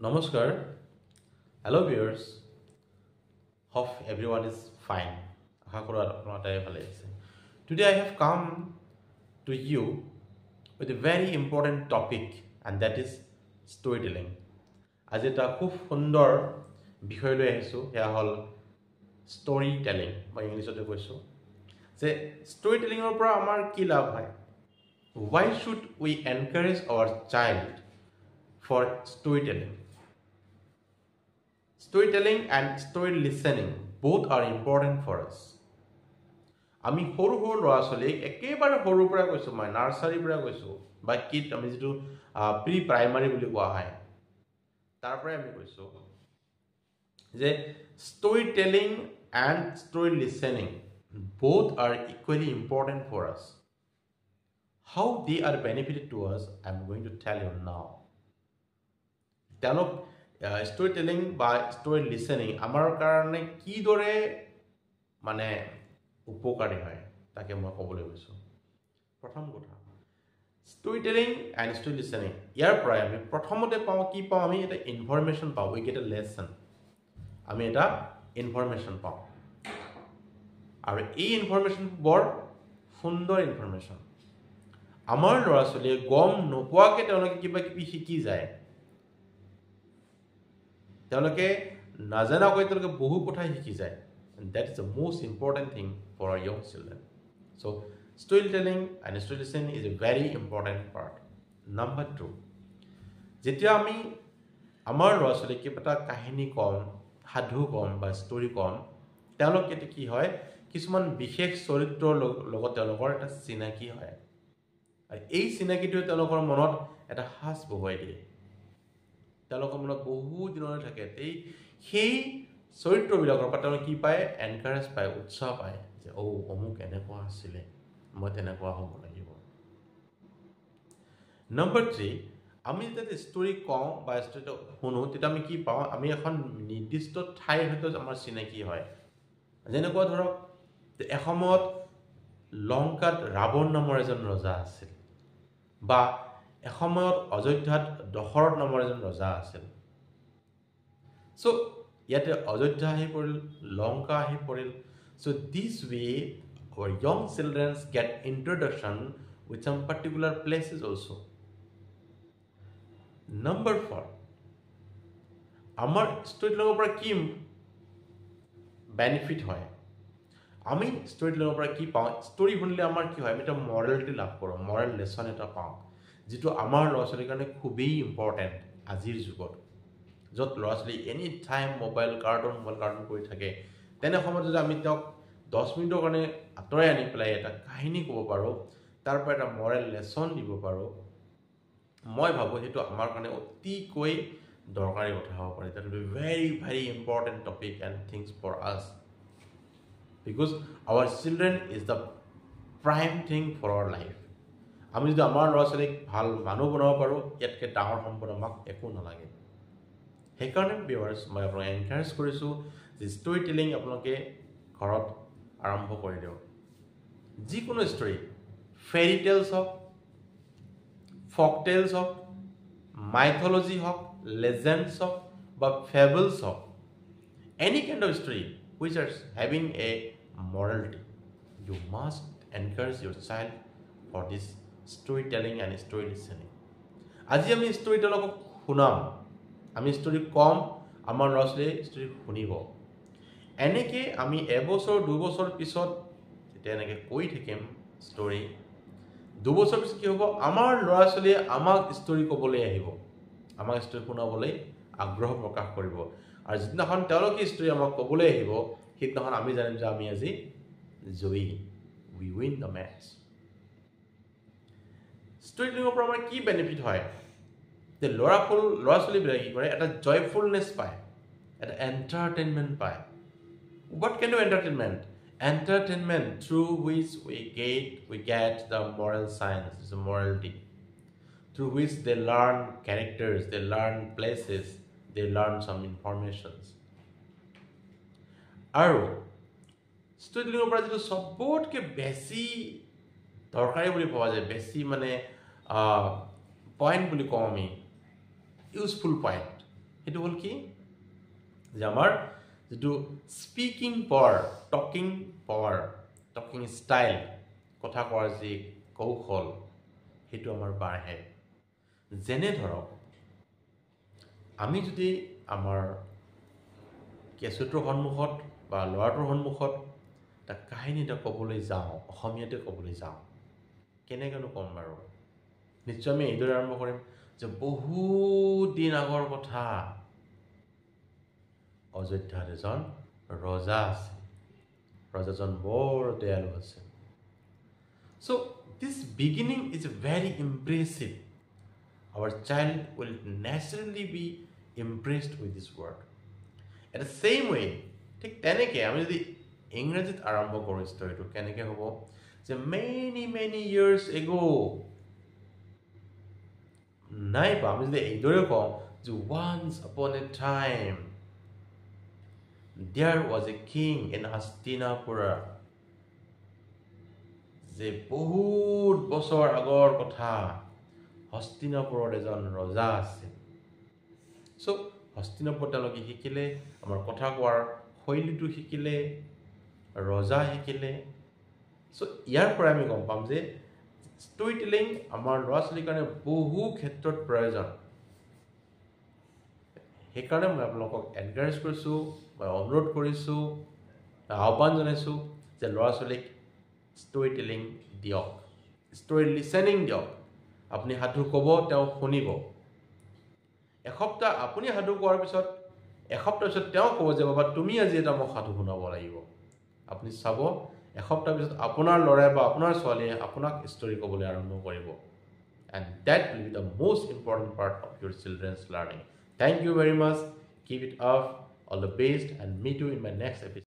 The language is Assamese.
Namaskar. Hello viewers. Hope everyone is fine. Today I have come to you with a very important topic and that is storytelling. As এটা খুব সুন্দৰ বিষয় লৈ আহিছো সেয়া হল storytelling মই ইংলিছতে কৈছো যে storytelling-ৰ পৰা আমাৰ কি লাভ হয় Why should we encourage our child for storytelling Storytelling and story listening both are important for us. আমি সৰু সৰু ল'ৰা ছোৱালীক একেবাৰে সৰুৰ পৰা কৈছো মই নাৰ্সাৰীৰ পৰা কৈছো বা কিড আমি যেটো প্ৰি প্ৰাইমাৰী বুলি কোৱা হয় তাৰ পৰা আমি কৈছো যে storytelling and story listening both are equally important for us. How they are benefited to us I'm going to tell you now. তেওঁলোক storytelling by story listening আমাৰ কাৰণে কি দৰে মানে উপকাৰী হয় তাকে মই ক'বলৈ গৈছো প্ৰথম কথা storytelling and story listening ইয়াৰ পৰা আমি প্ৰথমতে পাওঁ কি পাওঁ আমি এটা ইনফৰমেশন পাওঁ we get a lesson আমি এটা ইনফৰমেশন পাওঁ আৰু এই ইনফৰমেশন বৰ সুন্দৰ ইনফৰমেশন আমাৰ ল'ৰা ছোৱালীয়ে গম নোপোৱাকে তেওঁলোকে কিবা কিবি শিকি যায় তেওঁলোকে নাজানাকৈ তেওঁলোকে বহু কথা শিকি যায় and that is the most important thing for our young children so storytelling and story listening is a very important part number 2 যেতিয়া আমি আমাৰ ল'ৰা ছোৱালীক কিবা কাহিনী কম সাধু কম বা ষ্টৰী কম তেওঁলোকে কি হয় কিছুমান বিশেষ চৰিত্ৰৰ লগত তেওঁলোকৰ এটা চিনাকি হয় আৰু এই চিনাকিটো তেওঁলোকৰ মনত এটা হাস বহুৱাই দিয়ে তেওঁলোকৰ মনত বহু দিনলৈ থাকে সেই চৰিত্ৰবিলাকৰ পৰা তেওঁলোকে কি পায় এনকাৰেজ পায় উৎসাহ পায় যে অমুক এনেকুৱা আছিল মই তেনেকুৱা হ'ব লাগিব নম্বৰ 3 আমি যেতিয়া ষ্টৰী কওঁ বা ষ্টৰীটো শুনো তেতিয়া আমি কি পাওঁ আমি এখন নিৰ্দিষ্ট ঠাইৰ সৈতে আমাৰ চিনাকি হয় যেনেকুৱা ধৰক এসময়ত লংকাত ৰাৱণ নামৰ এজন ৰজা আছিল বা এসময়ত অযোধ্যাত দশৰথ নামৰ এজন ৰজা আছিল so ইয়াতে অযোধ্যা আহি পৰিল লংকা আহি পৰিল so this way our young children get introduction with some particular places also number 4 আমাৰ ষ্টৰীটেলিংৰ পৰা কি বেনিফিট হয় আমি ষ্টৰীটেলিংৰ পৰা কি পাওঁ ষ্টৰী শুনিলে আমাৰ কি হয় আমি এটা মৰেলিটি লাভ কৰোঁ মৰেল লেসন এটা পাওঁ যেটো আমাৰ ল'ৰা ছোৱালীৰ কাৰণে খুবেই ইম্পৰ্টেন্ট আজিৰ যুগত যত ল'ৰা ছোৱালী এনি টাইম মোবাইল কাৰ্টুন কৰি থাকে তেনে সময়ত যদি আমি তেওঁক 10 মিনিটৰ কাৰণে আতৰাই আনি পেলাই এটা কাহিনী ক'ব পাৰো তাৰ পৰা এটা মৰেল লেসন দিব পাৰো মই ভাবো হেতু আমাৰ কাৰণে অতিকৈ দৰকাৰী কথা হ'ব পাৰে that will be very very important topic and things for us because our children is the prime thing for our life আমি যদি আমাৰ ল'ৰা ছোৱালীক ভাল মানুহ বনাব পাৰো ইয়াতকে ডাঙৰ সম্পদ আমাক একো নালাগে হেকাৰণে ভিউৱাৰ্ছ মই আপোনাক এনকাৰেজ কৰিছো যে ষ্টৰী টেলিং আপোনালোকে ঘৰত আৰম্ভ কৰি দিয়ক যিকোনো ষ্টৰী ফেৰী টেলছ হওক ফক টেলছ হওক মাইথোলজি হওক লেজেণ্ডছ হওক বা ফেবলছ হওক any kind of story which are having a morality you must encourage your child for this storytelling and story listening আজি আমি ষ্টৰী টেলক শুনাম আমি ষ্টৰী কম আমাৰ ল'ৰা ছোৱালীয়ে ষ্টৰী শুনিব এনেকে আমি এবছৰ দুবছৰ পিছত যেতিয়া এনেকে কৈ থাকিম ষ্টৰী দুবছৰ পিছত কি হ'ব আমাৰ ল'ৰা ছোৱালীয়ে আমাক ষ্টৰী ক'বলৈ আহিব আমাক ষ্টৰী শুনাবলৈ আগ্ৰহ প্ৰকাশ কৰিব আৰু যিদিনাখন তেওঁলোকে ষ্টৰী আমাক ক'বলৈ আহিব সেইদিনাখন আমি জানিম যে আমি আজি জয়ী we win the match ষ্টৰীটেলিংৰ পৰা আমাৰ কি বেনিফিট হয় যে ল'ৰা ছোৱালীবিলাকে কি কৰে এটা জয়ফুলনেছ পায় এটা এণ্টাৰটেইনমেণ্ট পায় what kind of entertainment through which we get the moral science the morality through which they learn characters they learn places they learn some informations আৰু ষ্টৰীটেলিংৰ পৰা যেটো সবতকে বেছি দৰকাৰী বুলি পোৱা যায় বেছি মানে পয়েন্ট বুলি কওঁ আমি ইউজফুল পয়েন্ট সেইটো হ'ল কি যে আমাৰ যিটো স্পিকিং পাৱাৰ, টকিং ষ্টাইল, কথা কোৱাৰ যি কৌশল, সেইটো আমাৰ বাঢ়ে। যেনে ধৰক আমি যদি আমাৰ কেঁচুটোৰ সন্মুখত বা ল'ৰাটোৰ সন্মুখত এটা কাহিনী এটা ক'বলৈ যাওঁ, অসমীয়াতে ক'বলৈ যাওঁ, কেনেকৈনো ক'ম বাৰু? নিশ্চয় আমি এইদৰে আৰম্ভ কৰিম যে বহুত দিন আগৰ কথা, অযোধ্যাত এজন ৰজা আছে, ৰজাজন বৰ দয়ালু আছে। So this beginning is very impressive. Our child will naturally be impressed with this word. At the same way, ঠিক তেনেকৈ আমি যদি ইংৰাজীত আৰম্ভ কৰোঁ ষ্টৰিটো, কেনেকৈ হ'ব যে many years ago, নাইবা আমি যদি এইদৰে কওঁ যে once upon a time there was a king in Hastinapura, যে বহুত বছৰ আগৰ কথা, হস্তিনাপুৰত এজন ৰজা আছিল। চ' হস্তিনাপুৰত তেওঁলোকে শিকিলে, আমাৰ কথা কোৱাৰ শৈলীটো শিকিলে, ৰজা শিকিলে। চ' ইয়াৰ পৰা আমি গম পাম যে ষ্টৰি টেলিং আমাৰ ল'ৰা ছোৱালীৰ কাৰণে বহু ক্ষেত্ৰত প্ৰয়োজন। সেইকাৰণে মই আপোনালোকক এনকাৰেজ কৰিছোঁ, মই অনুৰোধ কৰিছোঁ, আহ্বান জনাইছোঁ যে ল'ৰা ছোৱালীক ষ্টৰি টেলিং দিয়ক, ষ্টৰি লিচেনিং দিয়ক। আপুনি সাধু ক'ব, তেওঁ শুনিব। এসপ্তাহ আপুনি সাধু কোৱাৰ পিছত এসপ্তাহ পিছত তেওঁ ক'ব যে বাবা তুমি আজি এটা মোক সাধু শুনাব লাগিব। আপুনি চাব এসপ্তাহ পিছত আপোনাৰ ল'ৰাই বা আপোনাৰ ছোৱালীয়ে আপোনাক ষ্টৰি ক'বলৈ আৰম্ভ কৰিব। And that will be the most important part of your children's learning. Thank you very much. Keep it up. All the best and meet you in my next episode.